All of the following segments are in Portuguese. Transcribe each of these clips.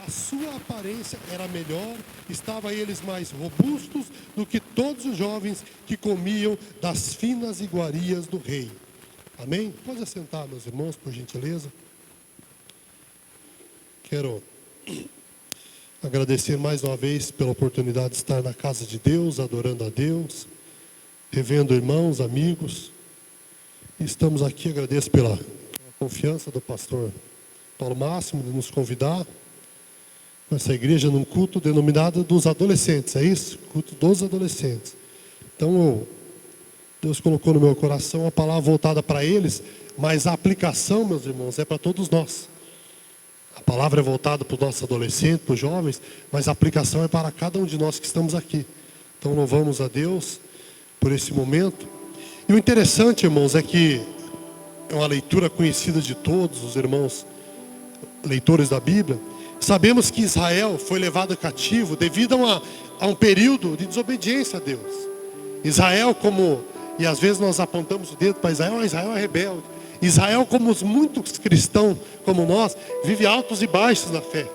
A sua aparência era melhor, estavam eles mais robustos do que todos os jovens que comiam das finas iguarias do rei. Amém? Pode assentar, meus irmãos, por gentileza. Quero agradecer mais uma vez pela oportunidade de estar na casa de Deus, adorando a Deus, revendo irmãos, amigos. Estamos aqui, agradeço pela confiança do pastor Paulo Máximo de nos convidar nessa igreja num culto denominado dos adolescentes, é isso? Culto dos adolescentes. Então, Deus colocou no meu coração a palavra voltada para eles, mas a aplicação, meus irmãos, é para todos nós. A palavra é voltada para os nossos adolescentes, para os jovens, mas a aplicação é para cada um de nós que estamos aqui. Então, louvamos a Deus por esse momento. E o interessante, irmãos, é que é uma leitura conhecida de todos os irmãos leitores da Bíblia. Sabemos que Israel foi levado cativo devido a um período de desobediência a Deus. Israel e às vezes nós apontamos o dedo para Israel é rebelde. Israel, como muitos cristãos como nós, vive altos e baixos na fé.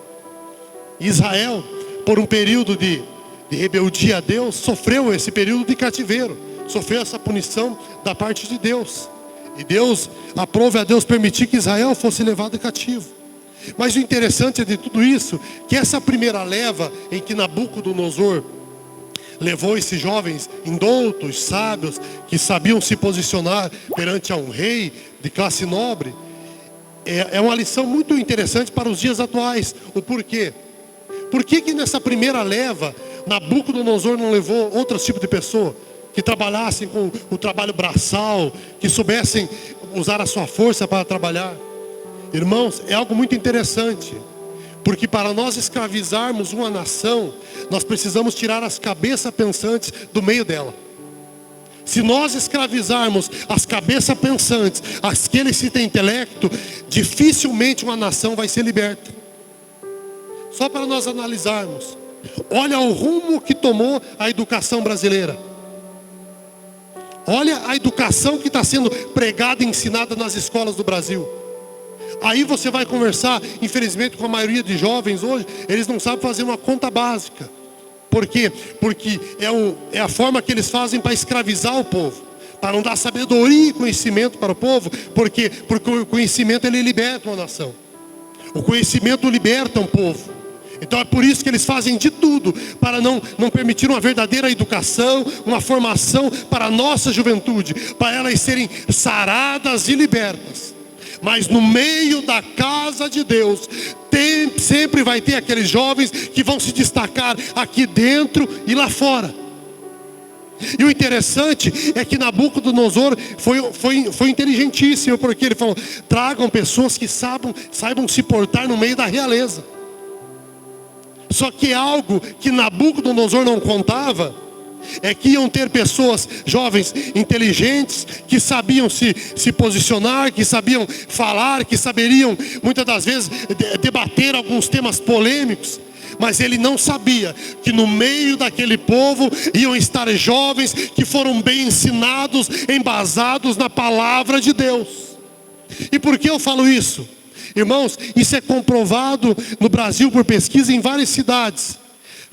Israel, por um período de rebeldia a Deus, sofreu esse período de cativeiro, sofreu essa punição da parte de Deus. E Deus, aprove a Deus permitir que Israel fosse levado cativo. Mas o interessante de tudo isso, que essa primeira leva em que Nabucodonosor levou esses jovens indoutos, sábios, que sabiam se posicionar perante a um rei de classe nobre, é uma lição muito interessante para os dias atuais. O porquê? Por que nessa primeira leva, Nabucodonosor não levou outro tipo de pessoa? Que trabalhassem com o trabalho braçal, que soubessem usar a sua força para trabalhar. Irmãos, é algo muito interessante, porque para nós escravizarmos uma nação, nós precisamos tirar as cabeças pensantes do meio dela. Se nós escravizarmos as cabeças pensantes, aqueles que têm intelecto, dificilmente uma nação vai ser liberta. Só para nós analisarmos, olha o rumo que tomou a educação brasileira. Olha a educação que está sendo pregada e ensinada nas escolas do Brasil. Aí você vai conversar, infelizmente, com a maioria de jovens hoje, eles não sabem fazer uma conta básica. Por quê? Porque é a forma que eles fazem para escravizar o povo, para não dar sabedoria e conhecimento para o povo. Por quê? Porque o conhecimento, ele liberta uma nação. O conhecimento liberta um povo. Então é por isso que eles fazem de tudo para não permitir uma verdadeira educação, uma formação para a nossa juventude, para elas serem saradas e libertas. Mas no meio da casa de Deus, sempre vai ter aqueles jovens que vão se destacar aqui dentro e lá fora. E o interessante é que Nabucodonosor foi inteligentíssimo, porque ele falou: tragam pessoas que saibam se portar no meio da realeza. Só que algo que Nabucodonosor não contava é que iam ter pessoas jovens inteligentes, que sabiam se posicionar, que sabiam falar, que saberiam muitas das vezes debater alguns temas polêmicos. Mas ele não sabia que no meio daquele povo iam estar jovens que foram bem ensinados, embasados na palavra de Deus. E por que eu falo isso? Irmãos, isso é comprovado no Brasil por pesquisa em várias cidades.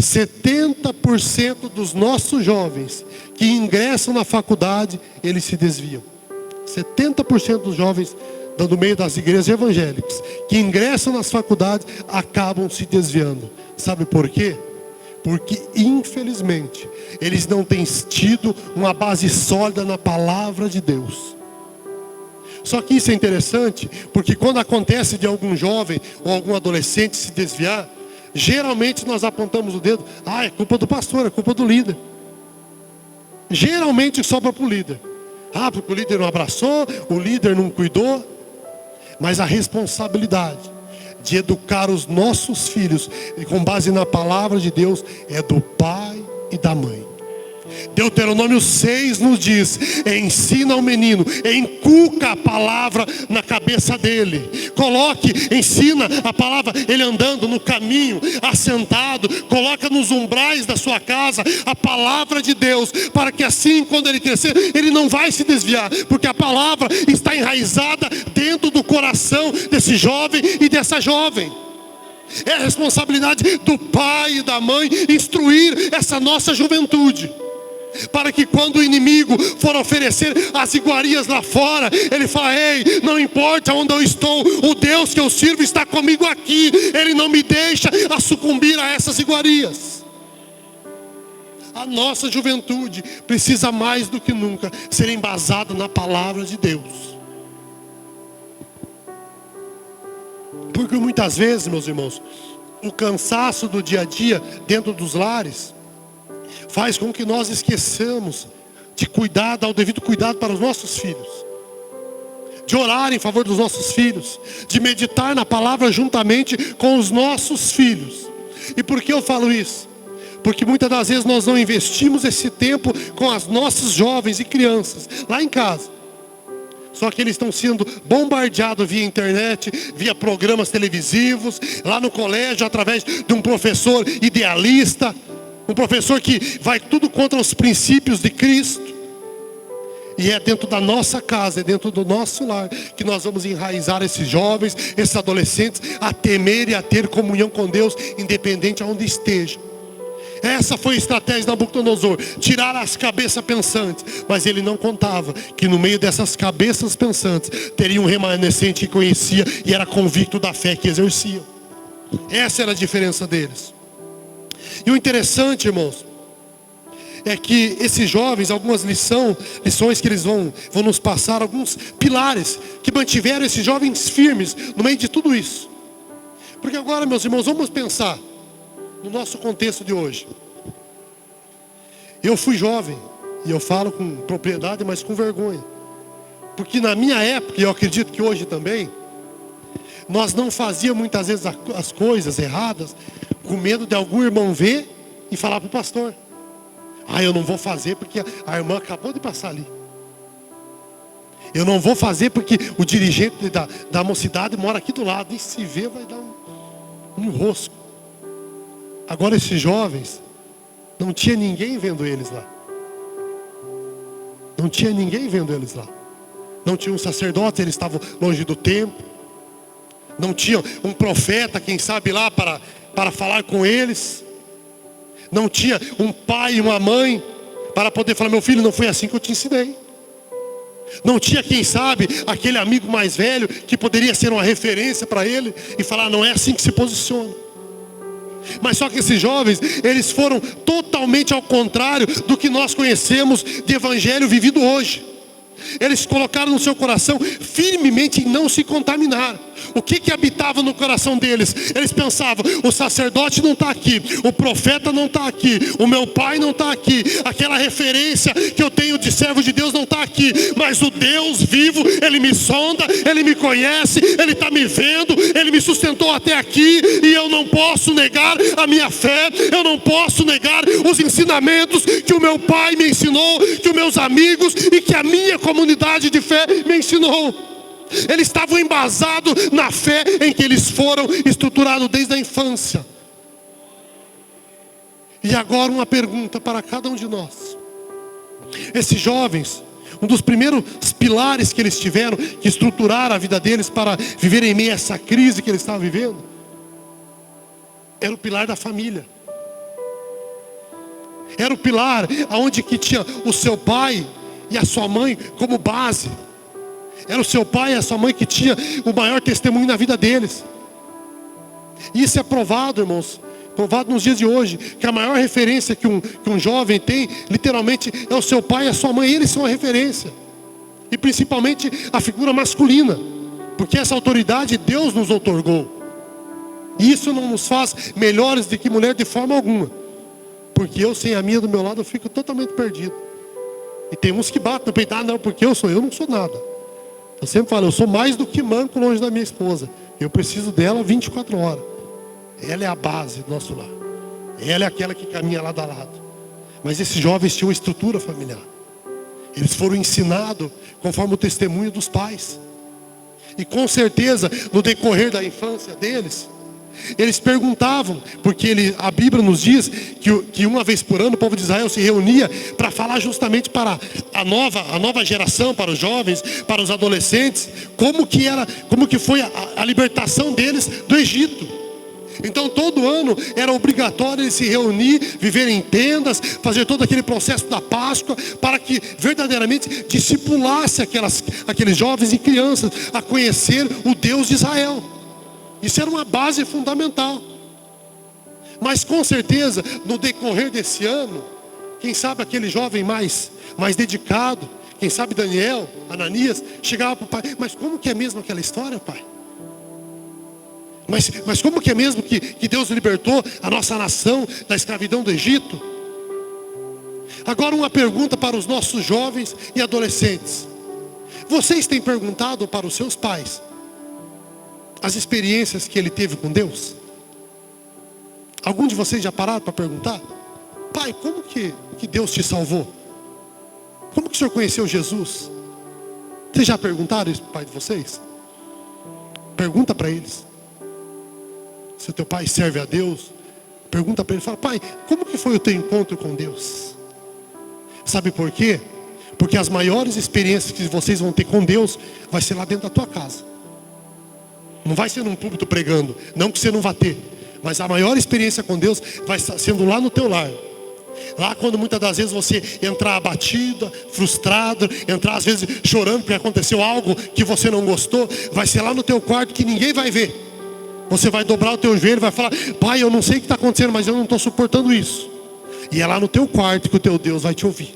70% dos nossos jovens que ingressam na faculdade, eles se desviam. 70% dos jovens do meio das igrejas evangélicas que ingressam nas faculdades acabam se desviando. Sabe por quê? Porque infelizmente eles não têm tido uma base sólida na palavra de Deus. Só que isso é interessante, porque quando acontece de algum jovem ou algum adolescente se desviar, geralmente nós apontamos o dedo: é culpa do pastor, é culpa do líder. Geralmente sobra para o líder. Porque o líder não abraçou, o líder não cuidou. Mas a responsabilidade de educar os nossos filhos com base na palavra de Deus é do pai e da mãe. Deuteronômio 6 nos diz: ensina ao menino, inculca a palavra na cabeça dele. Ensina a palavra, ele andando no caminho, assentado, coloca nos umbrais da sua casa a palavra de Deus, para que assim, quando ele crescer, ele não vai se desviar, porque a palavra está enraizada dentro do coração desse jovem e dessa jovem. É a responsabilidade do pai e da mãe instruir essa nossa juventude, para que quando o inimigo for oferecer as iguarias lá fora, ele fala: ei, não importa onde eu estou, o Deus que eu sirvo está comigo aqui. Ele não me deixa a sucumbir a essas iguarias. A nossa juventude precisa mais do que nunca ser embasada na palavra de Deus. Porque muitas vezes, meus irmãos, o cansaço do dia a dia dentro dos lares faz com que nós esqueçamos de cuidar, dar o devido cuidado para os nossos filhos, de orar em favor dos nossos filhos, de meditar na palavra juntamente com os nossos filhos. E por que eu falo isso? Porque muitas das vezes nós não investimos esse tempo com as nossas jovens e crianças lá em casa. Só que eles estão sendo bombardeados via internet, via programas televisivos, lá no colégio, através de um professor idealista, um professor que vai tudo contra os princípios de Cristo. E é dentro da nossa casa, é dentro do nosso lar, que nós vamos enraizar esses jovens, esses adolescentes, a temer e a ter comunhão com Deus, independente aonde esteja. Essa foi a estratégia de Nabucodonosor, tirar as cabeças pensantes. Mas ele não contava que no meio dessas cabeças pensantes teria um remanescente que conhecia e era convicto da fé que exercia. Essa era a diferença deles. E o interessante, irmãos, é que esses jovens, algumas lições que eles vão nos passar, alguns pilares que mantiveram esses jovens firmes no meio de tudo isso. Porque agora, meus irmãos, vamos pensar no nosso contexto de hoje. Eu fui jovem, e eu falo com propriedade, mas com vergonha. Porque na minha época, e eu acredito que hoje também, nós não fazíamos muitas vezes as coisas erradas, com medo de algum irmão ver e falar para o pastor: ah, eu não vou fazer porque a irmã acabou de passar ali. Eu não vou fazer porque o dirigente da mocidade mora aqui do lado. E se vê, vai dar um enrosco. Agora esses jovens, não tinha ninguém vendo eles lá. Não tinha ninguém vendo eles lá. Não tinha um sacerdote, eles estavam longe do templo. Não tinha um profeta, quem sabe lá, para falar com eles. Não tinha um pai e uma mãe para poder falar: meu filho, não foi assim que eu te ensinei. Não tinha, quem sabe, aquele amigo mais velho que poderia ser uma referência para ele e falar: não é assim que se posiciona. Mas só que esses jovens, eles foram totalmente ao contrário do que nós conhecemos de evangelho vivido hoje. Eles colocaram no seu coração firmemente em não se contaminar. O que habitava no coração deles? Eles pensavam: o sacerdote não está aqui, o profeta não está aqui, o meu pai não está aqui, aquela referência que eu tenho de servo de Deus não está aqui, mas o Deus vivo, Ele me sonda, Ele me conhece, Ele está me vendo, Ele me sustentou até aqui, e eu não posso negar a minha fé, eu não posso negar os ensinamentos que o meu pai me ensinou, que os meus amigos e que a minha comunidade de fé me ensinou. Eles estavam embasados na fé em que eles foram estruturados desde a infância. E agora uma pergunta para cada um de nós. Esses jovens, um dos primeiros pilares que eles tiveram, que estruturaram a vida deles para viver em meio a essa crise que eles estavam vivendo, era o pilar da família. Era o pilar onde que tinha o seu pai e a sua mãe como base. Era o seu pai e a sua mãe que tinha o maior testemunho na vida deles. E isso é provado, irmãos, provado nos dias de hoje, que a maior referência que um jovem tem, literalmente, é o seu pai e a sua mãe. Eles são a referência. E principalmente a figura masculina, porque essa autoridade Deus nos outorgou. E isso não nos faz melhores do que mulher de forma alguma. Porque eu, sem a minha do meu lado, eu fico totalmente perdido. E tem uns que batem no peito: ah, não, porque eu não sou nada. Eu sempre falo: eu sou mais do que manco longe da minha esposa. Eu preciso dela 24 horas. Ela é a base do nosso lar. Ela é aquela que caminha lado a lado. Mas esses jovens tinham estrutura familiar. Eles foram ensinados conforme o testemunho dos pais. E com certeza, no decorrer da infância deles, eles perguntavam, porque a Bíblia nos diz que uma vez por ano o povo de Israel se reunia para falar justamente para a nova geração, para os jovens, para os adolescentes, como que foi a libertação deles do Egito. Então todo ano era obrigatório eles se reunir, viver em tendas, fazer todo aquele processo da Páscoa, para que verdadeiramente discipulasse aqueles jovens e crianças a conhecer o Deus de Israel. Isso era uma base fundamental. Mas com certeza, no decorrer desse ano, quem sabe aquele jovem mais dedicado, quem sabe Daniel, Ananias, chegava para o pai: mas como que é mesmo aquela história, pai? Mas como que é mesmo que Deus libertou a nossa nação da escravidão do Egito? Agora uma pergunta para os nossos jovens e adolescentes. Vocês têm perguntado para os seus pais as experiências que ele teve com Deus? Algum de vocês já pararam para perguntar? Pai, como que Deus te salvou? Como que o senhor conheceu Jesus? Vocês já perguntaram isso para o pai de vocês? Pergunta para eles. Se o teu pai serve a Deus, pergunta para ele, fala: pai, como que foi o teu encontro com Deus? Sabe por quê? Porque as maiores experiências que vocês vão ter com Deus vai ser lá dentro da tua casa. Não vai ser num púlpito pregando, não que você não vá ter, mas a maior experiência com Deus vai estar sendo lá no teu lar. Lá quando muitas das vezes você entrar abatido, frustrado, entrar às vezes chorando porque aconteceu algo que você não gostou, vai ser lá no teu quarto que ninguém vai ver. Você vai dobrar o teu joelho e vai falar: pai, eu não sei o que está acontecendo, mas eu não estou suportando isso. E é lá no teu quarto que o teu Deus vai te ouvir.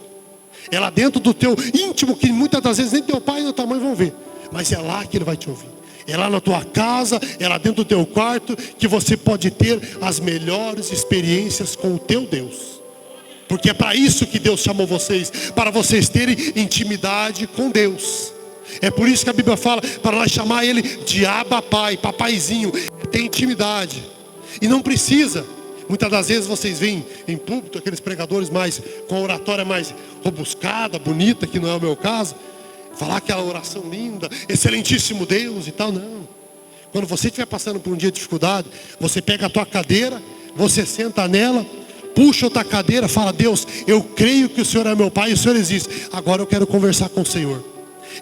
É lá dentro do teu íntimo, que muitas das vezes nem teu pai nem tua mãe vão ver, mas é lá que Ele vai te ouvir. É lá na tua casa, é lá dentro do teu quarto que você pode ter as melhores experiências com o teu Deus. Porque é para isso que Deus chamou vocês, para vocês terem intimidade com Deus. É por isso que a Bíblia fala para nós chamar Ele de Abba Pai, papaizinho. Tem intimidade. E não precisa. Muitas das vezes vocês veem em púlpito aqueles pregadores com a oratória mais robuscada, bonita, que não é o meu caso, falar aquela oração linda, excelentíssimo Deus e tal. Não. Quando você estiver passando por um dia de dificuldade, você pega a tua cadeira, você senta nela, puxa outra cadeira, fala: Deus, eu creio que o Senhor é meu Pai e o Senhor existe. Agora eu quero conversar com o Senhor.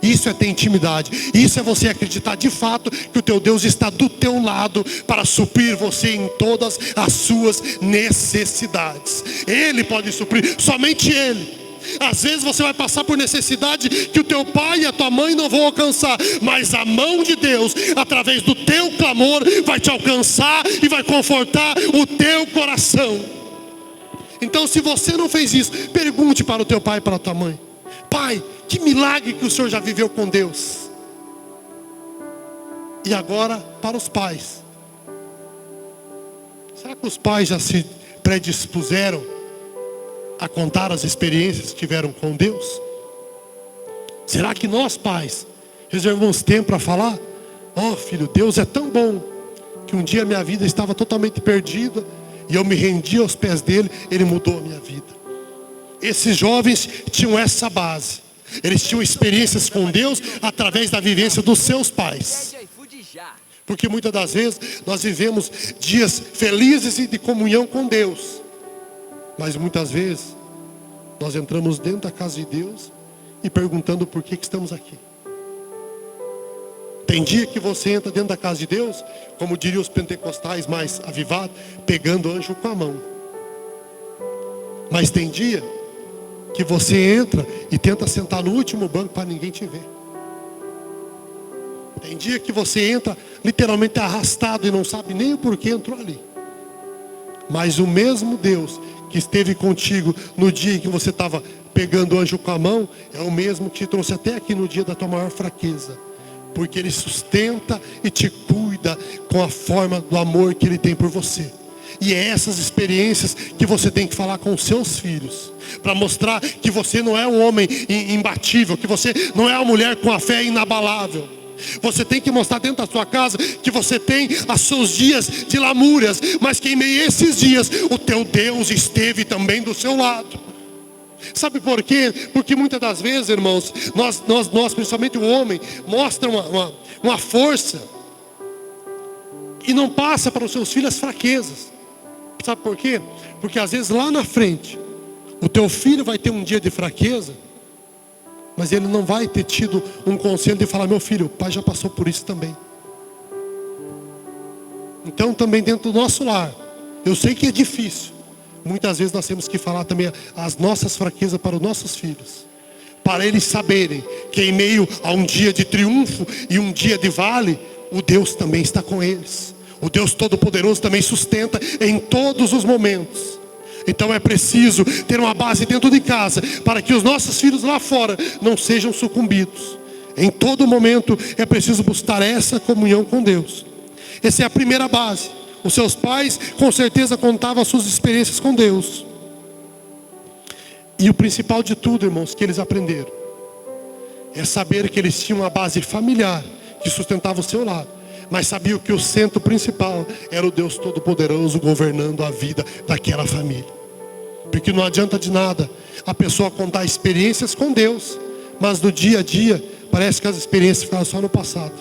Isso é ter intimidade. Isso é você acreditar de fato que o teu Deus está do teu lado para suprir você em todas as suas necessidades. Ele pode suprir, somente Ele. Às vezes você vai passar por necessidade que o teu pai e a tua mãe não vão alcançar, mas a mão de Deus, através do teu clamor, vai te alcançar e vai confortar o teu coração. Então, se você não fez isso, pergunte para o teu pai e para a tua mãe: pai, que milagre que o senhor já viveu com Deus? E agora para os pais. Será que os pais já se predispuseram a contar as experiências que tiveram com Deus? Será que nós pais reservamos tempo para falar: ó filho, Deus é tão bom que um dia minha vida estava totalmente perdida e eu me rendi aos pés dele, ele mudou a minha vida. Esses jovens tinham essa base. Eles tinham experiências com Deus através da vivência dos seus pais. Porque muitas das vezes nós vivemos dias felizes e de comunhão com Deus, mas muitas vezes nós entramos dentro da casa de Deus e perguntando por que estamos aqui. Tem dia que você entra dentro da casa de Deus, como diriam os pentecostais mais avivados, pegando anjo com a mão. Mas tem dia que você entra e tenta sentar no último banco para ninguém te ver. Tem dia que você entra literalmente arrastado e não sabe nem o porquê entrou ali. Mas o mesmo Deus que esteve contigo no dia em que você estava pegando o anjo com a mão, é o mesmo que te trouxe até aqui no dia da tua maior fraqueza. Porque Ele sustenta e te cuida com a forma do amor que Ele tem por você. E é essas experiências que você tem que falar com os seus filhos, para mostrar que você não é um homem imbatível, que você não é uma mulher com a fé inabalável. Você tem que mostrar dentro da sua casa que você tem os seus dias de lamúrias, mas que em meio a esses dias o teu Deus esteve também do seu lado. Sabe por quê? Porque muitas das vezes, irmãos, nós principalmente o homem, mostra uma força e não passa para os seus filhos as fraquezas. Sabe por quê? Porque às vezes lá na frente o teu filho vai ter um dia de fraqueza, mas ele não vai ter tido um conselho de falar: meu filho, o pai já passou por isso também. Então também dentro do nosso lar, eu sei que é difícil. Muitas vezes nós temos que falar também as nossas fraquezas para os nossos filhos. Para eles saberem que em meio a um dia de triunfo e um dia de vale, o Deus também está com eles. O Deus Todo-Poderoso também sustenta em todos os momentos. Então é preciso ter uma base dentro de casa, para que os nossos filhos lá fora não sejam sucumbidos. Em todo momento é preciso buscar essa comunhão com Deus. Essa é a primeira base. Os seus pais com certeza contavam as suas experiências com Deus. E o principal de tudo, irmãos, que eles aprenderam é saber que eles tinham uma base familiar que sustentava o seu lar, mas sabiam que o centro principal era o Deus Todo-Poderoso governando a vida daquela família. Porque não adianta de nada a pessoa contar experiências com Deus, mas no dia a dia parece que as experiências ficaram só no passado.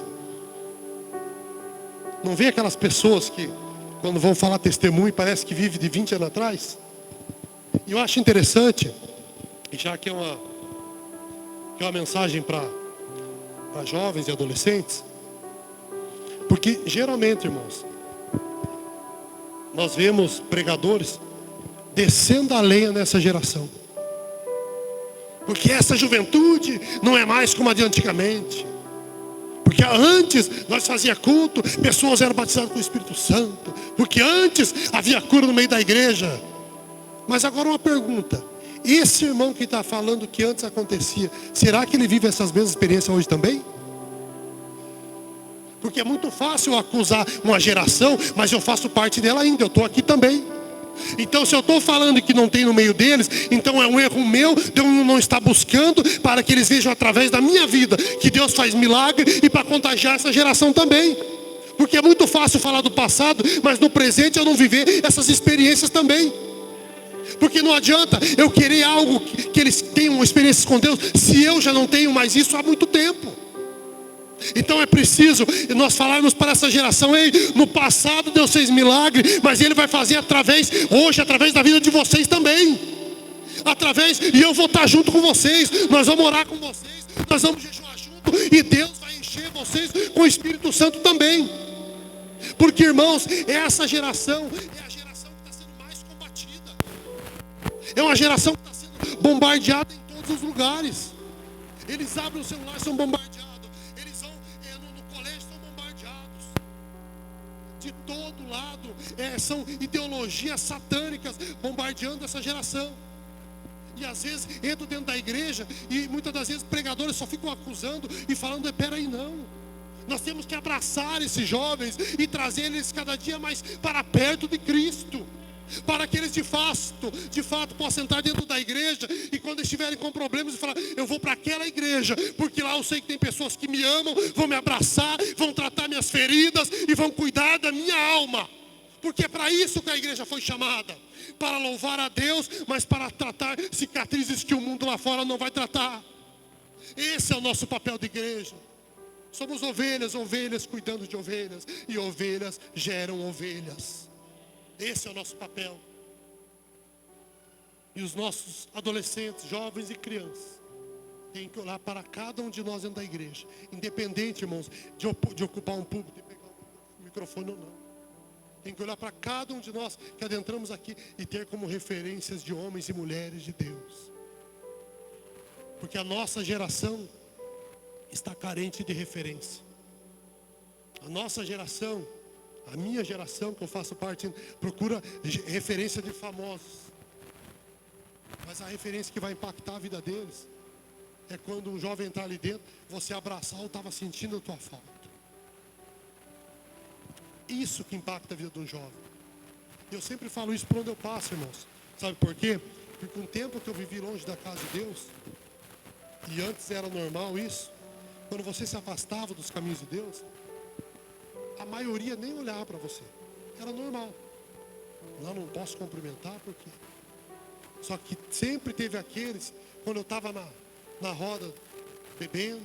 Não vê aquelas pessoas que quando vão falar testemunho parece que vive de 20 anos atrás? E eu acho interessante, e já que é uma mensagem para jovens e adolescentes, porque geralmente, irmãos, nós vemos pregadores descendo a lenha nessa geração. Porque essa juventude não é mais como a de antigamente. Porque antes nós fazíamos culto, pessoas eram batizadas com o Espírito Santo. Porque antes havia cura no meio da igreja. Mas agora uma pergunta: esse irmão que está falando que antes acontecia, será que ele vive essas mesmas experiências hoje também? Porque é muito fácil eu acusar uma geração, mas eu faço parte dela ainda, eu estou aqui também. Então se eu estou falando que não tem no meio deles, então é um erro meu de eu não estar buscando para que eles vejam através da minha vida que Deus faz milagre e para contagiar essa geração também. Porque é muito fácil falar do passado, mas no presente eu não viver essas experiências também. Porque não adianta eu querer algo que eles tenham experiências com Deus, se eu já não tenho mais isso há muito tempo. Então é preciso nós falarmos para essa geração: ei, no passado Deus fez milagre, mas Ele vai fazer hoje através da vida de vocês também. E eu vou estar junto com vocês, nós vamos orar com vocês, nós vamos jejuar junto, e Deus vai encher vocês com o Espírito Santo também. Porque, irmãos, essa geração é a geração que está sendo mais combatida. É uma geração que está sendo bombardeada em todos os lugares. Eles abrem o celular e são bombardeados. Eles vão no colégio, são bombardeados. De todo lado, são ideologias satânicas bombardeando essa geração. E às vezes entro dentro da igreja e muitas das vezes pregadores só ficam acusando e falando: peraí, não. Nós temos que abraçar esses jovens e trazer eles cada dia mais para perto de Cristo, para que eles de fato possam entrar dentro da igreja e quando estiverem com problemas e falar: eu vou para aquela igreja, porque lá eu sei que tem pessoas que me amam, vão me abraçar, vão tratar minhas feridas e vão cuidar da minha alma. Porque é para isso que a igreja foi chamada, para louvar a Deus, mas para tratar cicatrizes que o mundo lá fora não vai tratar. Esse é o nosso papel de igreja. Somos ovelhas cuidando de ovelhas, e ovelhas geram ovelhas. Esse é o nosso papel. E os nossos adolescentes, jovens e crianças têm que olhar para cada um de nós dentro da igreja, independente, irmãos, de ocupar um púlpito, de pegar um microfone ou não. Tem que olhar para cada um de nós que adentramos aqui e ter como referências de homens e mulheres de Deus. Porque a nossa geração está carente de referência. A nossa geração, a minha geração que eu faço parte, procura referência de famosos. Mas a referência que vai impactar a vida deles é quando um jovem entrar ali dentro, você abraçar: eu estava sentindo a tua falta. Isso que impacta a vida de um jovem. Eu sempre falo isso por onde eu passo, irmãos. Sabe por quê? Porque um tempo que eu vivi longe da casa de Deus, e antes era normal isso, quando você se afastava dos caminhos de Deus, a maioria nem olhava para você. Era normal. Não posso cumprimentar porque... Só que sempre teve aqueles, quando eu estava na roda, bebendo,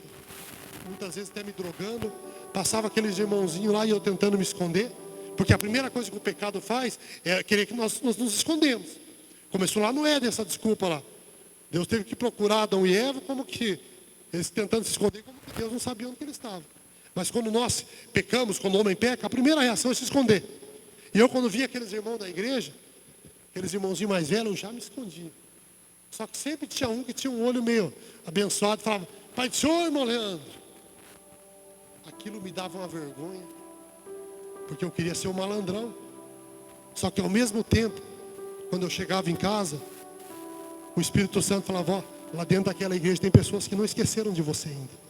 muitas vezes até me drogando, passava aqueles irmãozinhos lá e eu tentando me esconder. Porque a primeira coisa que o pecado faz é querer que nós nos escondemos. Começou lá no Éden essa desculpa lá. Deus teve que procurar Adão e Eva como que eles tentando se esconder, como que Deus não sabia onde que eles estavam. Mas quando nós pecamos, quando o homem peca, a primeira reação é se esconder. E eu, quando via aqueles irmãos da igreja, aqueles irmãozinhos mais velhos, eu já me escondia. Só que sempre tinha um que tinha um olho meio abençoado e falava: Pai do Senhor, irmão Leandro. Aquilo me dava uma vergonha, porque eu queria ser um malandrão. Só que ao mesmo tempo, quando eu chegava em casa, o Espírito Santo falava: ó, lá dentro daquela igreja tem pessoas que não esqueceram de você ainda.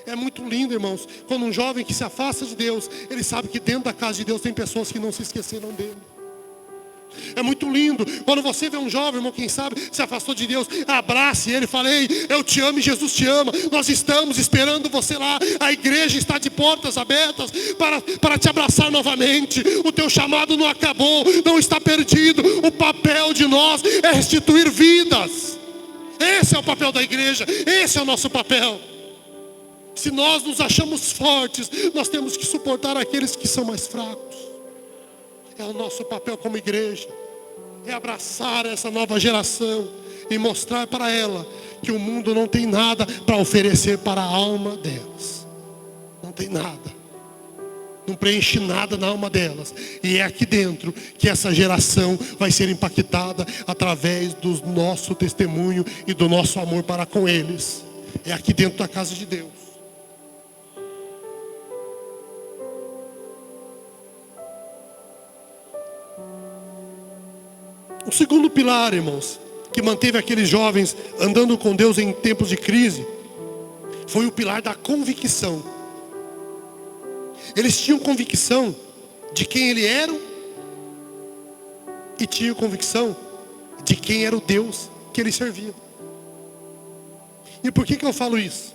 É muito lindo, irmãos, quando um jovem que se afasta de Deus, ele sabe que dentro da casa de Deus tem pessoas que não se esqueceram dele. É muito lindo quando você vê um jovem, irmão, quem sabe se afastou de Deus, abrace ele, fale: ei, eu te amo e Jesus te ama. Nós estamos esperando você lá. A igreja está de portas abertas para te abraçar novamente. O teu chamado não acabou, não está perdido. O papel de nós é restituir vidas. Esse é o papel da igreja, esse é o nosso papel. Se nós nos achamos fortes, nós temos que suportar aqueles que são mais fracos. É o nosso papel como igreja. É abraçar essa nova geração e mostrar para ela que o mundo não tem nada para oferecer para a alma delas. Não tem nada. Não preenche nada na alma delas. E é aqui dentro que essa geração vai ser impactada através do nosso testemunho e do nosso amor para com eles. É aqui dentro da casa de Deus. O segundo pilar, irmãos, que manteve aqueles jovens andando com Deus em tempos de crise, foi o pilar da convicção. Eles tinham convicção de quem eles eram e tinham convicção de quem era o Deus que eles serviam. E por que eu falo isso?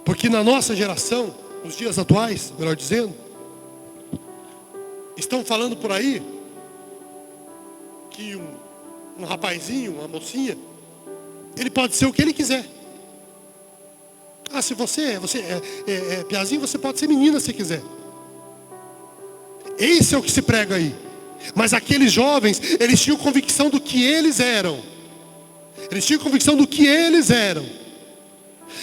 Porque na nossa geração, nos dias atuais, melhor dizendo, estão falando por aí que um rapazinho, uma mocinha, ele pode ser o que ele quiser. Ah, se você é piazinho, você pode ser menina se quiser. Esse é o que se prega aí. Mas aqueles jovens, eles tinham convicção do que eles eram. Eles tinham convicção do que eles eram.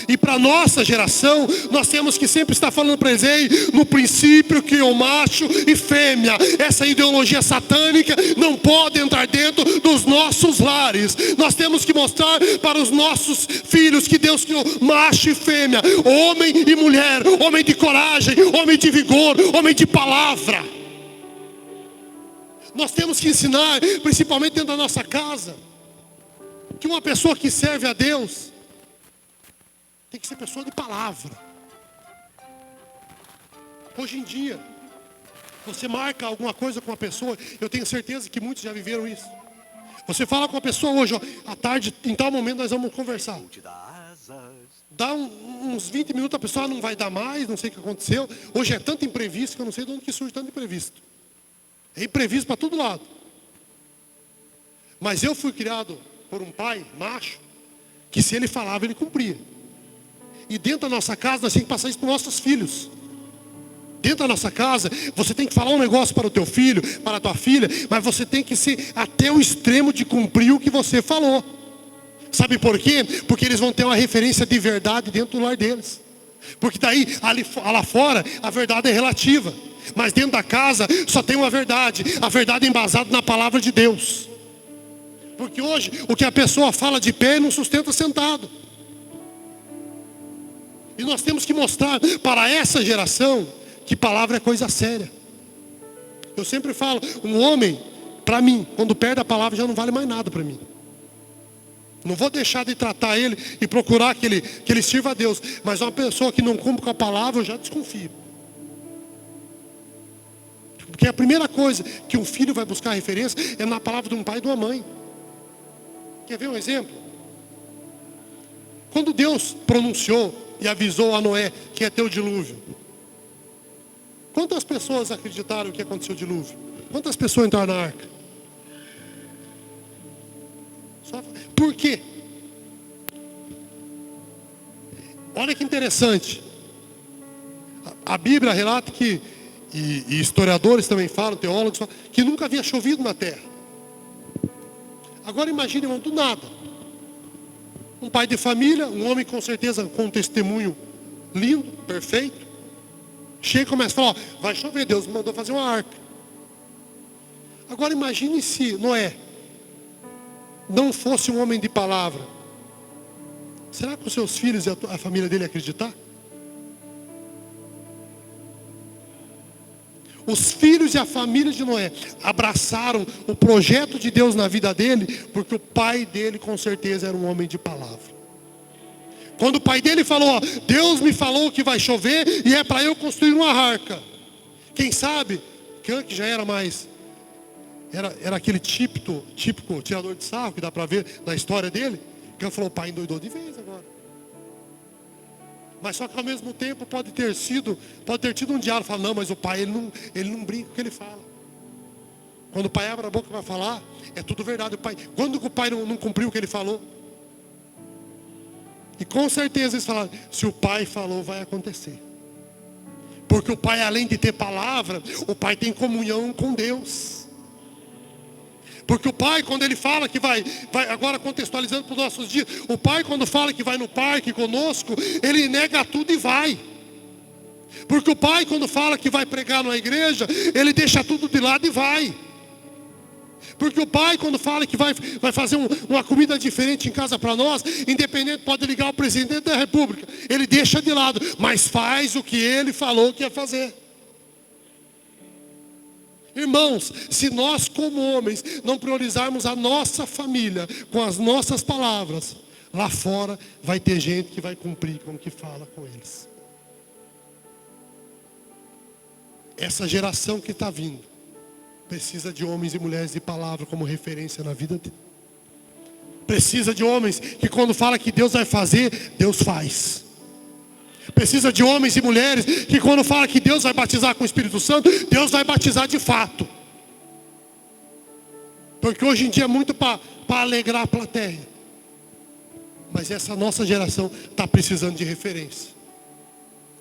E para a nossa geração, nós temos que sempre estar falando para eles: ei, no princípio criou macho e fêmea. Essa ideologia satânica não pode entrar dentro dos nossos lares. Nós temos que mostrar para os nossos filhos que Deus criou macho e fêmea, homem e mulher, homem de coragem, homem de vigor, homem de palavra. Nós temos que ensinar, principalmente dentro da nossa casa, que uma pessoa que serve a Deus tem que ser pessoa de palavra. Hoje em dia, você marca alguma coisa com uma pessoa, eu tenho certeza que muitos já viveram isso. Você fala com a pessoa hoje: ó, à tarde, em tal momento nós vamos conversar. Dá uns 20 minutos, a pessoa não vai dar mais, não sei o que aconteceu. Hoje é tanto imprevisto que eu não sei de onde que surge tanto imprevisto. É imprevisto para todo lado. Mas eu fui criado por um pai macho, que se ele falava, ele cumpria. E dentro da nossa casa, nós temos que passar isso para os nossos filhos. Dentro da nossa casa, você tem que falar um negócio para o teu filho, para a tua filha, mas você tem que ser até o extremo de cumprir o que você falou. Sabe por quê? Porque eles vão ter uma referência de verdade dentro do lar deles. Porque daí, lá fora, a verdade é relativa. Mas dentro da casa, só tem uma verdade. A verdade é embasada na palavra de Deus. Porque hoje, o que a pessoa fala de pé, não sustenta sentado. E nós temos que mostrar para essa geração que palavra é coisa séria. Eu sempre falo, um homem, para mim, quando perde a palavra, já não vale mais nada para mim. Não vou deixar de tratar ele e procurar que ele sirva a Deus. Mas uma pessoa que não cumpre com a palavra, eu já desconfio. Porque a primeira coisa que um filho vai buscar referência é na palavra de um pai e de uma mãe. Quer ver um exemplo? Quando Deus pronunciou e avisou a Noé que ia ter o dilúvio, quantas pessoas acreditaram que aconteceu o dilúvio? Quantas pessoas entraram na arca? Por quê? Olha que interessante. A Bíblia relata que, e historiadores também falam, teólogos falam, que nunca havia chovido na terra. Agora imagine, irmão, do nada. Um pai de família, um homem com certeza com um testemunho lindo, perfeito. Chega e começa a falar, ó, vai chover, Deus me mandou fazer uma arca. Agora imagine se Noé não fosse um homem de palavra. Será que os seus filhos e a família dele iam acreditar? Os filhos e a família de Noé abraçaram o projeto de Deus na vida dele, porque o pai dele com certeza era um homem de palavra. Quando o pai dele falou, ó, Deus me falou que vai chover e é para eu construir uma arca. Quem sabe, Cã, que já era mais, era aquele típico tirador de sarro, que dá para ver na história dele. Cã falou, o pai endoidou de vez agora. Mas só que ao mesmo tempo pode ter tido um diálogo, fala, não, mas o pai ele não brinca com o que ele fala. Quando o pai abre a boca para falar, é tudo verdade. Quando o pai não cumpriu o que ele falou? E com certeza eles falaram, se o pai falou, vai acontecer. Porque o pai, além de ter palavra, o pai tem comunhão com Deus. Porque o pai, quando ele fala que vai agora contextualizando para os nossos dias, o pai quando fala que vai no parque conosco, ele nega tudo e vai. Porque o pai quando fala que vai pregar na igreja, ele deixa tudo de lado e vai. Porque o pai quando fala que vai fazer uma comida diferente em casa para nós, independente, pode ligar o presidente da república, ele deixa de lado, mas faz o que ele falou que ia fazer. Irmãos, se nós como homens não priorizarmos a nossa família com as nossas palavras, lá fora vai ter gente que vai cumprir com o que fala com eles. Essa geração que está vindo precisa de homens e mulheres de palavra como referência na vida dele. Precisa de homens que quando fala que Deus vai fazer, Deus faz. Precisa de homens e mulheres que quando fala que Deus vai batizar com o Espírito Santo, Deus vai batizar de fato. Porque hoje em dia é muito para alegrar a plateia. Mas essa nossa geração está precisando de referência.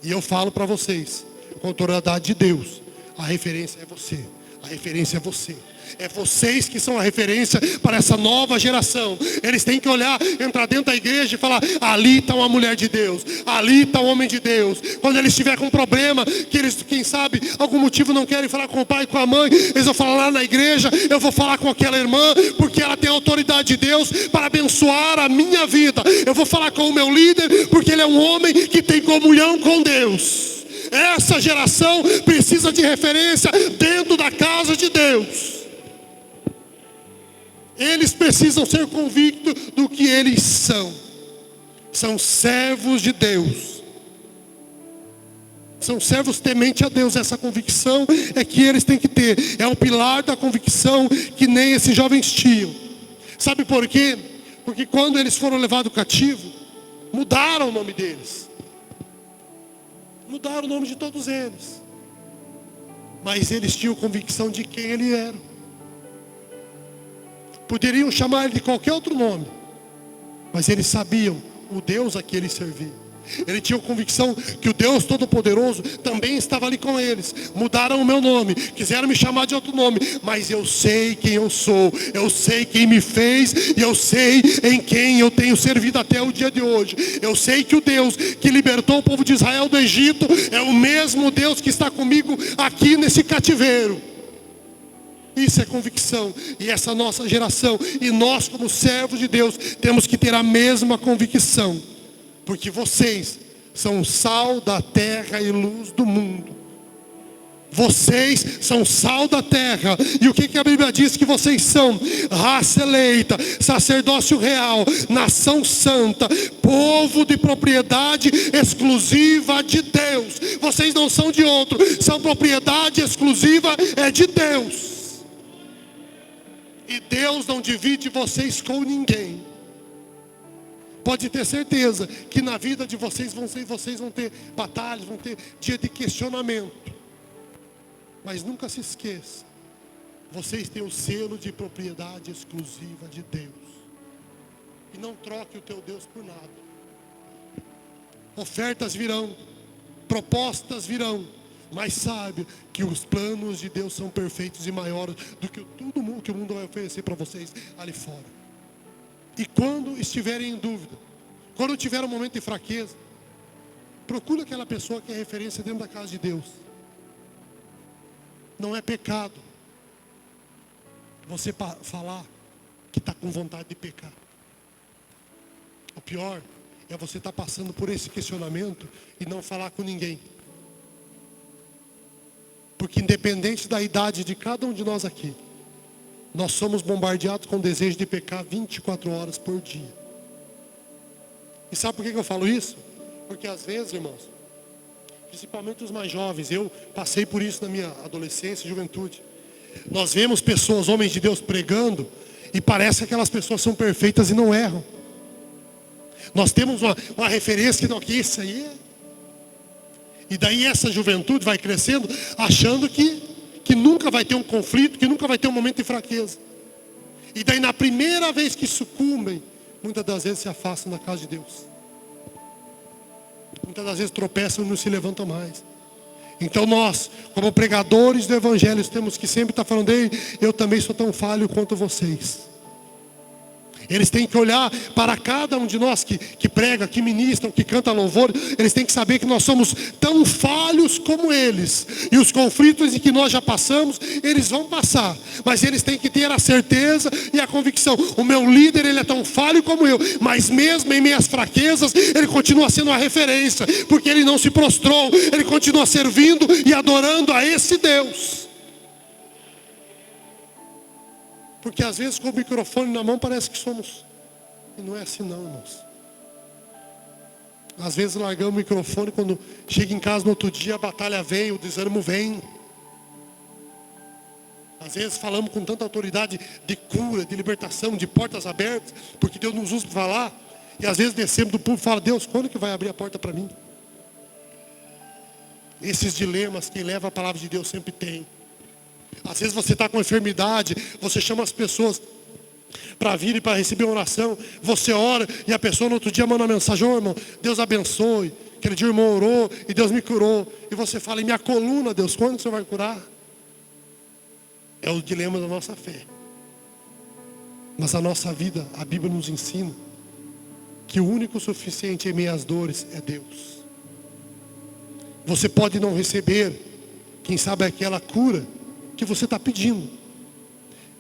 E eu falo para vocês, com a autoridade de Deus, a referência é você. A referência é você. É vocês que são a referência para essa nova geração. Eles têm que olhar, entrar dentro da igreja e falar, ali está uma mulher de Deus, ali está um homem de Deus. Quando eles estiverem com um problema, que eles, quem sabe, algum motivo não querem falar com o pai e com a mãe, eles vão falar lá na igreja, eu vou falar com aquela irmã, porque ela tem a autoridade de Deus para abençoar a minha vida. Eu vou falar com o meu líder, porque ele é um homem que tem comunhão com Deus. Essa geração precisa de referência dentro da casa de Deus. Eles precisam ser convictos do que eles são. São servos de Deus. São servos tementes a Deus. Essa convicção é que eles têm que ter. É um pilar da convicção que nem esses jovens tinham. Sabe por quê? Porque quando eles foram levados cativo, mudaram o nome deles. Mudaram o nome de todos eles. Mas eles tinham convicção de quem ele era. Poderiam chamar ele de qualquer outro nome, mas eles sabiam o Deus a que eles serviam. Eles tinham convicção que o Deus Todo-Poderoso também estava ali com eles. Mudaram o meu nome, quiseram me chamar de outro nome, mas eu sei quem eu sou, eu sei quem me fez, e eu sei em quem eu tenho servido até o dia de hoje. Eu sei que o Deus que libertou o povo de Israel do Egito é o mesmo Deus que está comigo aqui nesse cativeiro. Isso é convicção. E essa nossa geração, e nós como servos de Deus, temos que ter a mesma convicção. Porque vocês são o sal da terra e luz do mundo. Vocês são sal da terra. E o que a Bíblia diz que vocês são? Raça eleita, sacerdócio real, nação santa, povo de propriedade exclusiva de Deus. Vocês não são de outro, são propriedade exclusiva de Deus. E Deus não divide vocês com ninguém. Pode ter certeza que na vida de vocês vão ter batalhas, vão ter dia de questionamento. Mas nunca se esqueça, vocês têm o selo de propriedade exclusiva de Deus. E não troque o teu Deus por nada. Ofertas virão, propostas virão, mas sabe que os planos de Deus são perfeitos e maiores do que tudo que o mundo vai oferecer para vocês ali fora. E quando estiverem em dúvida, quando tiver um momento de fraqueza, Procura aquela pessoa que é referência dentro da casa de Deus. Não é pecado você falar que está com vontade de pecar. O pior é você estar passando por esse questionamento e não falar com ninguém. Porque independente da idade de cada um de nós aqui, nós somos bombardeados com o desejo de pecar 24 horas por dia. E sabe por que eu falo isso? Porque às vezes, irmãos, principalmente os mais jovens, eu passei por isso na minha adolescência e juventude. Nós vemos pessoas, homens de Deus, pregando, e parece que aquelas pessoas são perfeitas e não erram. Nós temos uma referência que isso aí é. E daí essa juventude vai crescendo, achando que nunca vai ter um conflito, que nunca vai ter um momento de fraqueza. E daí na primeira vez que sucumbem, muitas das vezes se afastam da casa de Deus. Muitas das vezes tropeçam e não se levantam mais. Então nós, como pregadores do Evangelho, temos que sempre estar falando: ei, eu também sou tão falho quanto vocês. Eles têm que olhar para cada um de nós que prega, que ministra, que canta louvor. Eles têm que saber que nós somos tão falhos como eles. E os conflitos em que nós já passamos, eles vão passar. Mas eles têm que ter a certeza e a convicção: o meu líder, ele é tão falho como eu. Mas mesmo em minhas fraquezas, ele continua sendo uma referência. Porque ele não se prostrou. Ele continua servindo e adorando a esse Deus. Porque às vezes com o microfone na mão parece que somos. E não é assim não, irmãos. Às vezes largamos o microfone, quando chega em casa no outro dia, a batalha vem, o desânimo vem. Às vezes falamos com tanta autoridade de cura, de libertação, de portas abertas, porque Deus nos usa para falar. E às vezes descemos do púlpito e falamos: Deus, quando que vai abrir a porta para mim? Esses dilemas, quem leva a palavra de Deus sempre tem. Às vezes você está com enfermidade, você chama as pessoas para vir e para receber uma oração. Você ora e a pessoa no outro dia manda uma mensagem: ô irmão, Deus abençoe. Aquele dia o irmão orou e Deus me curou. E você fala: e minha coluna, Deus, quando você vai curar? É o dilema da nossa fé. Mas a nossa vida, a Bíblia nos ensina que o único suficiente em meio às dores é Deus. Você pode não receber, quem sabe, aquela cura que você está pedindo,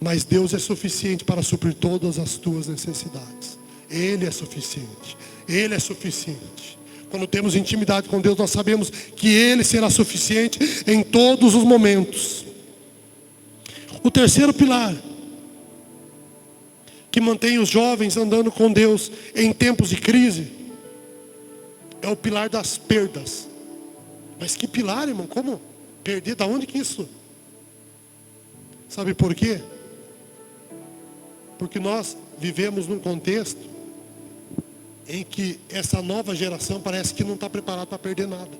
mas Deus é suficiente para suprir todas as tuas necessidades. Ele é suficiente. Ele é suficiente. Quando temos intimidade com Deus, nós sabemos que Ele será suficiente em todos os momentos. O terceiro pilar que mantém os jovens andando com Deus em tempos de crise é o pilar das perdas. Mas que pilar, irmão? Como perder? Da onde que isso? Sabe por quê? Porque nós vivemos num contexto em que essa nova geração parece que não está preparada para perder nada.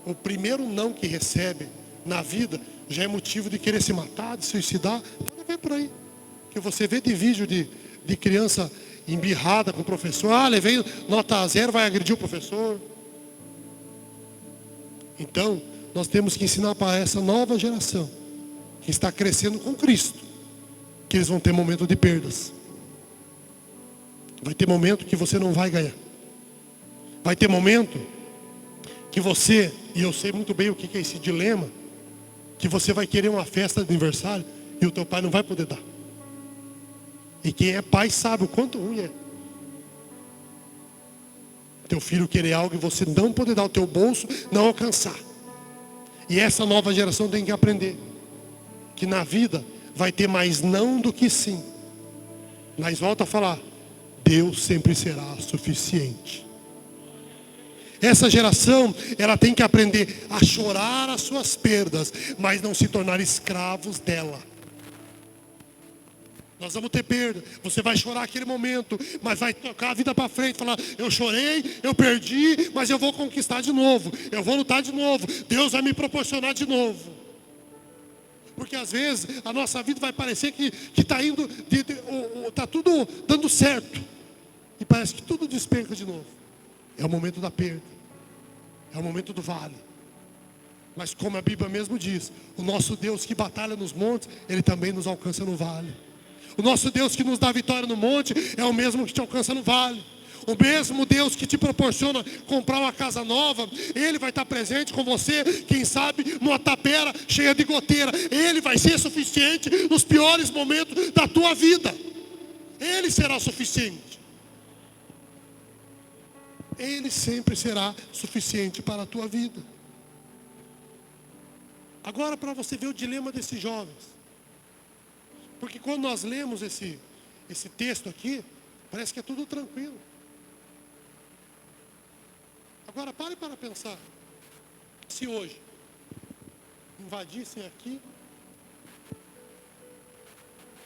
O primeiro não que recebe na vida já é motivo de querer se matar, de se suicidar. Pode ver por aí. Que você vê de vídeo de criança embirrada com o professor. Ah, levei nota 0, vai agredir o professor. Então, nós temos que ensinar para essa nova geração que está crescendo com Cristo, que eles vão ter momento de perdas. Vai ter momento que você não vai ganhar. Vai ter momento que você, e eu sei muito bem o que é esse dilema, que você vai querer uma festa de aniversário e o teu pai não vai poder dar. E quem é pai sabe o quanto ruim é. Teu filho querer algo e você não poder dar, o teu bolso não alcançar. E essa nova geração tem que aprender que na vida vai ter mais não do que sim. Mas volta a falar: Deus sempre será suficiente. Essa geração, ela tem que aprender a chorar as suas perdas, mas não se tornar escravos dela. Nós vamos ter perda, você vai chorar aquele momento, mas vai tocar a vida para frente, falar: eu chorei, eu perdi, mas eu vou conquistar de novo, eu vou lutar de novo, Deus vai me proporcionar de novo. Porque às vezes a nossa vida vai parecer que está indo, está tudo dando certo, e parece que tudo despenca de novo. É o momento da perda, é o momento do vale. Mas como a Bíblia mesmo diz, o nosso Deus que batalha nos montes, Ele também nos alcança no vale. O nosso Deus que nos dá vitória no monte é o mesmo que te alcança no vale. O mesmo Deus que te proporciona comprar uma casa nova, Ele vai estar presente com você, quem sabe, numa tapera cheia de goteira. Ele vai ser suficiente nos piores momentos da tua vida. Ele será suficiente. Ele sempre será suficiente para a tua vida. Agora, para você ver o dilema desses jovens. Porque quando nós lemos esse texto aqui, parece que é tudo tranquilo. Agora pare para pensar. Se hoje invadissem aqui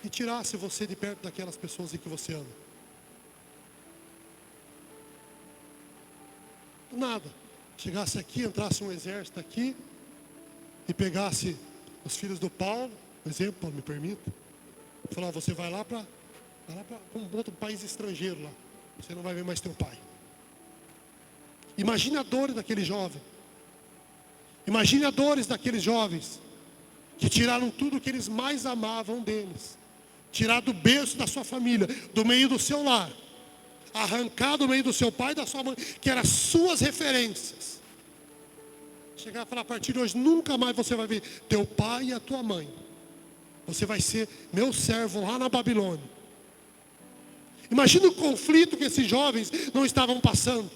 e tirasse você de perto daquelas pessoas que você ama. Nada. Chegasse aqui, entrasse um exército aqui e pegasse os filhos do Paulo, por exemplo, me permita, e falar, você vai lá para um outro país estrangeiro lá. Você não vai ver mais teu pai. Imagine a dor daquele jovem. Imagine a dores daqueles jovens que tiraram tudo que eles mais amavam deles. Tirar do berço da sua família, do meio do seu lar. Arrancar do meio do seu pai e da sua mãe, que eram suas referências. Chegar a falar, a partir de hoje, nunca mais você vai ver teu pai e a tua mãe. Você vai ser meu servo lá na Babilônia. Imagina o conflito que esses jovens não estavam passando.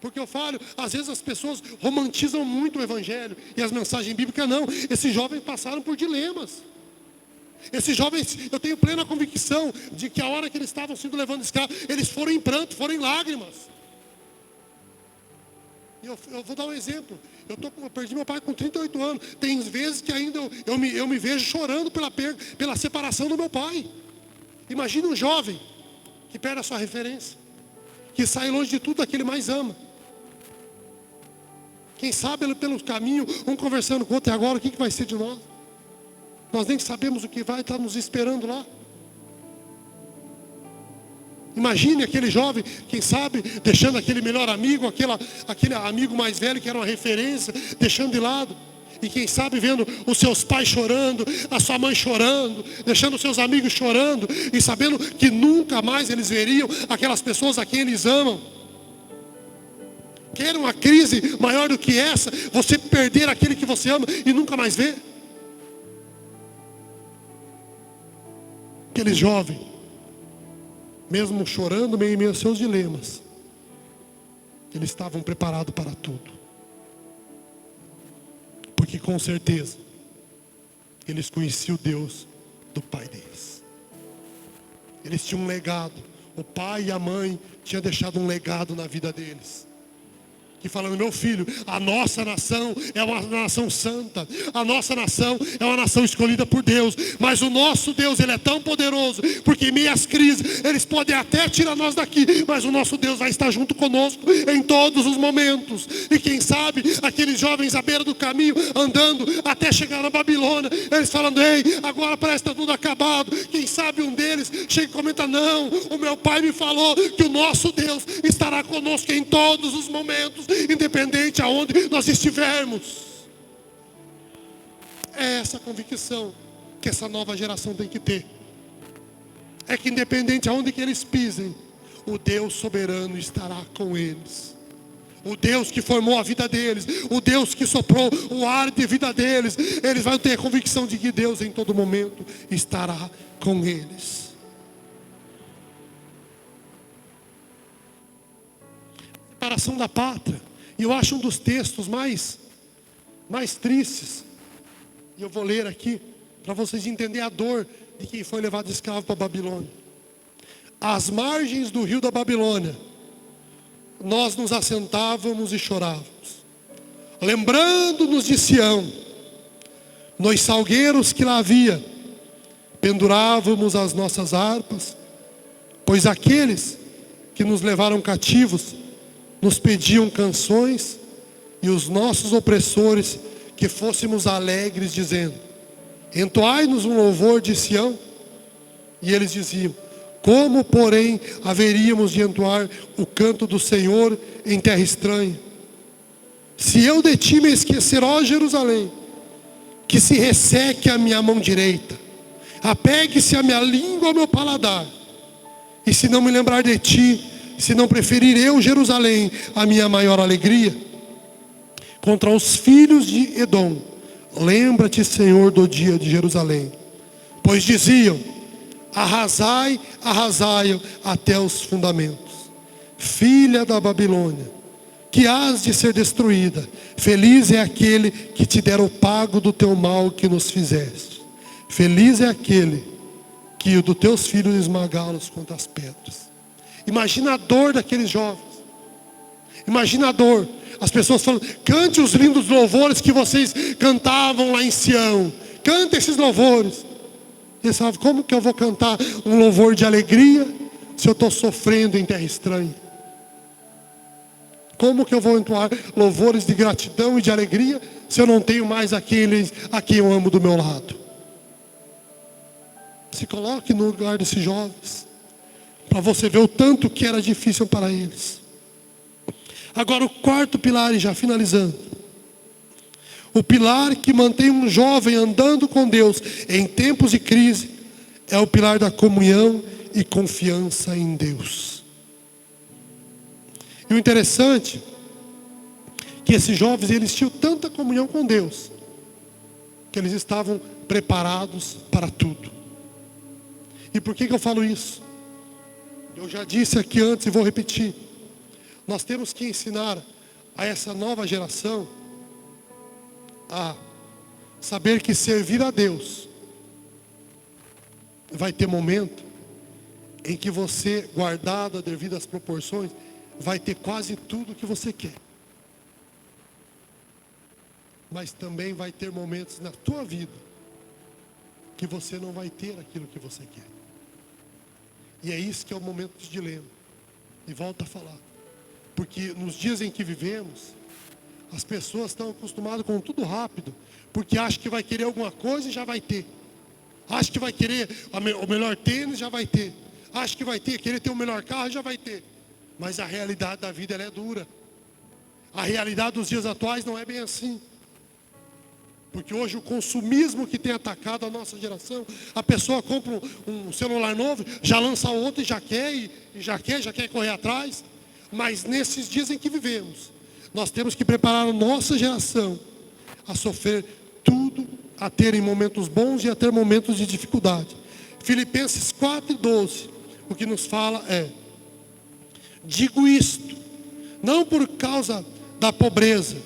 Porque eu falo, às vezes as pessoas romantizam muito o Evangelho e as mensagens bíblicas não. Esses jovens passaram por dilemas. Esses jovens, eu tenho plena convicção de que a hora que eles estavam sendo levados escravos, eles foram em pranto, foram em lágrimas. Eu vou dar um exemplo. Eu perdi meu pai com 38 anos. Tem vezes que ainda eu me vejo chorando pela separação do meu pai. Imagine um jovem que perde a sua referência, que sai longe de tudo aquilo que ele mais ama. Quem sabe pelo caminho, um conversando com o outro, e agora o que vai ser de nós? Nós nem sabemos o que vai estar nos esperando lá. Imagine aquele jovem, quem sabe, deixando aquele melhor amigo, aquele amigo mais velho que era uma referência, deixando de lado. E quem sabe vendo os seus pais chorando, a sua mãe chorando, deixando os seus amigos chorando, e sabendo que nunca mais eles veriam aquelas pessoas a quem eles amam. Quer uma crise maior do que essa, você perder aquele que você ama e nunca mais ver? Aquele jovem, mesmo chorando, meio aos seus dilemas, eles estavam preparados para tudo. Porque com certeza, eles conheciam o Deus do pai deles. Eles tinham um legado. O pai e a mãe tinham deixado um legado na vida deles. Que falando, meu filho, a nossa nação é uma nação santa. A nossa nação é uma nação escolhida por Deus. Mas o nosso Deus, Ele é tão poderoso, porque em meio às crises, eles podem até tirar nós daqui, mas o nosso Deus vai estar junto conosco em todos os momentos. E quem sabe, aqueles jovens à beira do caminho, andando até chegar na Babilônia, eles falando, ei, agora parece que está tudo acabado. Quem sabe um deles chega e comenta, não, o meu pai me falou que o nosso Deus estará conosco em todos os momentos, independente aonde nós estivermos. É essa convicção que essa nova geração tem que ter. É que independente aonde que eles pisem, o Deus soberano estará com eles. O Deus que formou a vida deles, o Deus que soprou o ar de vida deles, eles vão ter a convicção de que Deus em todo momento estará com eles. Separação da pátria. E eu acho um dos textos mais tristes. E eu vou ler aqui, para vocês entenderem a dor de quem foi levado escravo para a Babilônia. Às margens do rio da Babilônia, nós nos assentávamos e chorávamos, lembrando-nos de Sião, nos salgueiros que lá havia, pendurávamos as nossas harpas, pois aqueles que nos levaram cativos nos pediam canções, e os nossos opressores que fôssemos alegres, dizendo, entoai-nos um louvor de Sião. E eles diziam, como porém haveríamos de entoar o canto do Senhor em terra estranha? Se eu de ti me esquecer, ó Jerusalém, que se resseque a minha mão direita, apegue-se a minha língua ao meu paladar, E se não me lembrar de ti, se não preferir eu, Jerusalém, a minha maior alegria, contra os filhos de Edom, lembra-te, Senhor, do dia de Jerusalém. Pois diziam: arrasai, arrasai até os fundamentos. Filha da Babilônia, que hás de ser destruída, feliz é aquele que te der o pago do teu mal que nos fizeste. Feliz é aquele que o dos teus filhos esmagá-los contra as pedras. Imagina a dor daqueles jovens. Imagina a dor. As pessoas falando: cante os lindos louvores que vocês cantavam lá em Sião. Cante esses louvores. E eles falavam: como que eu vou cantar um louvor de alegria se eu estou sofrendo em terra estranha? Como que eu vou entoar louvores de gratidão e de alegria se eu não tenho mais aqueles a quem eu amo do meu lado? Se coloque no lugar desses jovens, para você ver o tanto que era difícil para eles. Agora o quarto pilar, e já finalizando. O pilar que mantém um jovem andando com Deus em tempos de crise é o pilar da comunhão e confiança em Deus. E o interessante é que esses jovens, eles tinham tanta comunhão com Deus, que eles estavam preparados para tudo. E por que eu falo isso? Eu já disse aqui antes e vou repetir. Nós temos que ensinar a essa nova geração a saber que servir a Deus vai ter momento em que você, guardado as devidas proporções, vai ter quase tudo que você quer. Mas também vai ter momentos na tua vida que você não vai ter aquilo que você quer. E é isso que é o momento de dilema. E volto a falar. Porque nos dias em que vivemos, as pessoas estão acostumadas com tudo rápido, porque acham que vai querer alguma coisa e já vai ter. Acha que vai querer o melhor tênis, já vai ter. Acha que vai querer ter o melhor carro, já vai ter. Mas a realidade da vida, ela é dura. A realidade dos dias atuais não é bem assim. Porque hoje o consumismo que tem atacado a nossa geração, a pessoa compra um celular novo, já lança outro e já quer correr atrás. Mas nesses dias em que vivemos, nós temos que preparar a nossa geração a sofrer tudo, a ter momentos bons e a ter momentos de dificuldade. Filipenses 4:12, o que nos fala é: digo isto, não por causa da pobreza,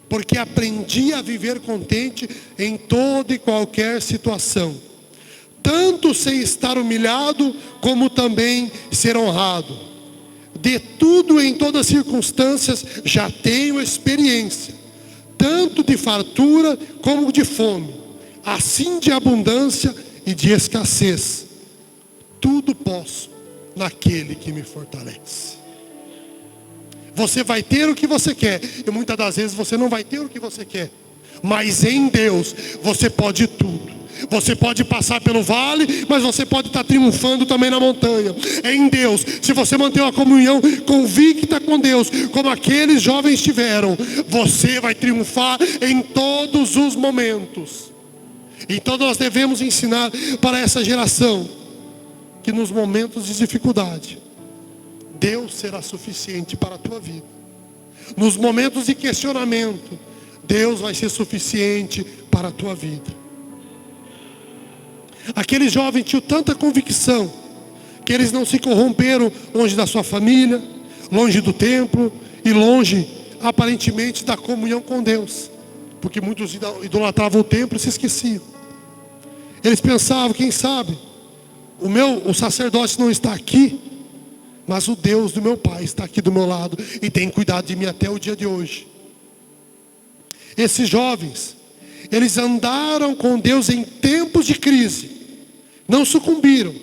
porque aprendi a viver contente em toda e qualquer situação, tanto sem estar humilhado, como também ser honrado. De tudo em todas as circunstâncias já tenho experiência, tanto de fartura como de fome, assim de abundância e de escassez. Tudo posso naquele que me fortalece. Você vai ter o que você quer, e muitas das vezes você não vai ter o que você quer. Mas em Deus você pode tudo. Você pode passar pelo vale, mas você pode estar triunfando também na montanha. Em Deus, se você manter uma comunhão convicta com Deus, como aqueles jovens tiveram, você vai triunfar em todos os momentos. Então nós devemos ensinar para essa geração que nos momentos de dificuldade, Deus será suficiente para a tua vida. Nos momentos de questionamento, Deus vai ser suficiente para a tua vida. Aqueles jovens tinham tanta convicção que eles não se corromperam longe da sua família, longe do templo e longe, aparentemente, da comunhão com Deus. Porque muitos idolatravam o templo e se esqueciam. Eles pensavam: quem sabe, o sacerdote não está aqui, mas o Deus do meu pai está aqui do meu lado e tem cuidado de mim até o dia de hoje. Esses jovens, eles andaram com Deus em tempos de crise, não sucumbiram,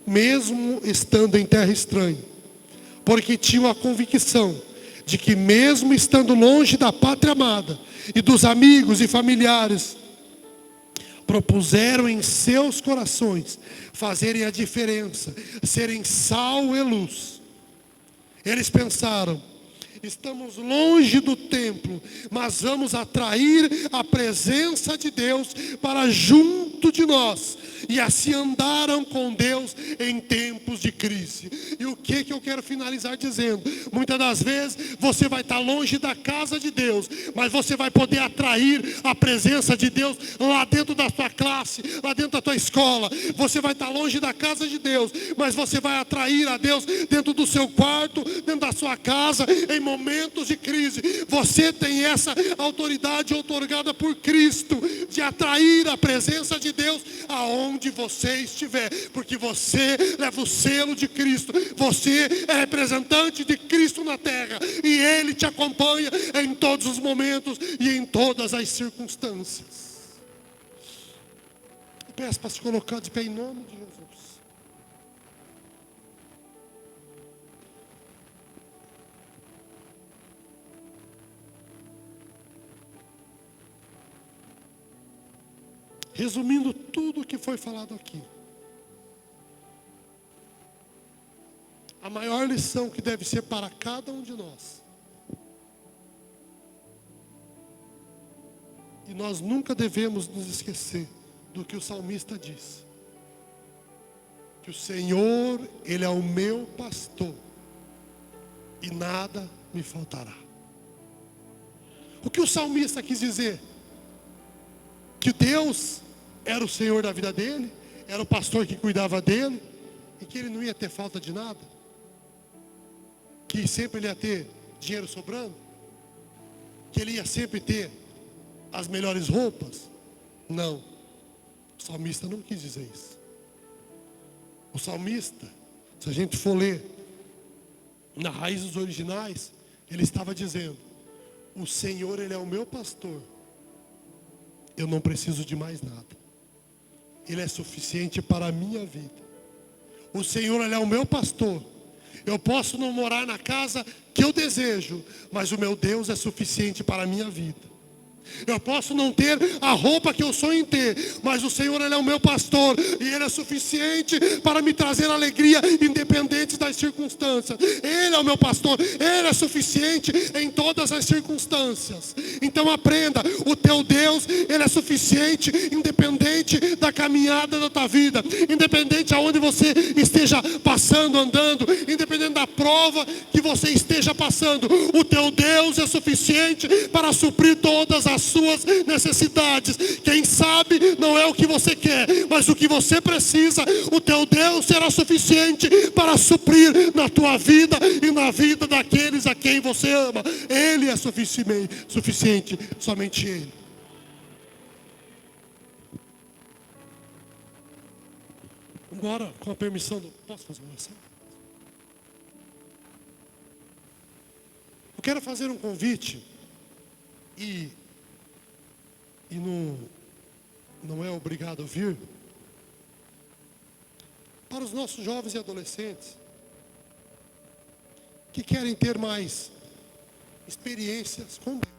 mesmo estando em terra estranha, porque tinham a convicção de que mesmo estando longe da pátria amada e dos amigos e familiares, propuseram em seus corações fazerem a diferença, serem sal e luz. Eles pensaram: estamos longe do templo, mas vamos atrair a presença de Deus para junto de nós. e assim andaram com Deus em tempos de crise. E o que eu quero finalizar dizendo? Muitas das vezes você vai estar longe da casa de Deus, mas você vai poder atrair a presença de Deus lá dentro da sua classe, lá dentro da tua escola. Você vai estar longe da casa de Deus, mas você vai atrair a Deus dentro do seu quarto, dentro da sua casa, em momentos de crise. Você tem essa autoridade outorgada por Cristo de atrair a presença de Deus aonde você estiver, porque você leva o selo de Cristo. Você é representante de Cristo na terra e Ele te acompanha em todos os momentos e em todas as circunstâncias. Eu peço para se colocar de pé em nome de Jesus. Resumindo tudo o que foi falado aqui, a maior lição que deve ser para cada um de nós, e nós nunca devemos nos esquecer do que o salmista diz, que o Senhor, Ele é o meu pastor, e nada me faltará. O que o salmista quis dizer? Que Deus era o Senhor da vida dele, era o pastor que cuidava dele, e que ele não ia ter falta de nada, que sempre ele ia ter dinheiro sobrando, que ele ia sempre ter as melhores roupas. Não, o salmista não quis dizer isso. O salmista, se a gente for ler na raiz dos originais, ele estava dizendo: o Senhor, Ele é o meu pastor, eu não preciso de mais nada, Ele é suficiente para a minha vida. O Senhor, Ele é o meu pastor, eu posso não morar na casa que eu desejo, mas o meu Deus é suficiente para a minha vida. Eu posso não ter a roupa que eu sonho em ter, mas o Senhor, Ele é o meu pastor, e Ele é suficiente para me trazer alegria, independente das circunstâncias. Ele é o meu pastor, Ele é suficiente em todas as circunstâncias. Então aprenda, o teu Deus, Ele é suficiente, independente da caminhada da tua vida, independente aonde você esteja passando, andando, independente da prova que você esteja passando, o teu Deus é suficiente para suprir todas as suas necessidades. Quem sabe não é o que você quer, mas o que você precisa, o teu Deus será suficiente para suprir na tua vida e na vida daqueles a quem você ama. Ele é suficiente, somente Ele. Agora, com a permissão do... Posso fazer uma oração? Eu quero fazer um convite e não é obrigado a vir, para os nossos jovens e adolescentes que querem ter mais experiências com Deus,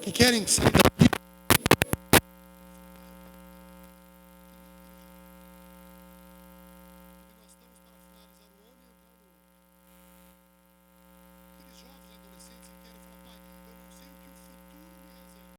que querem sair da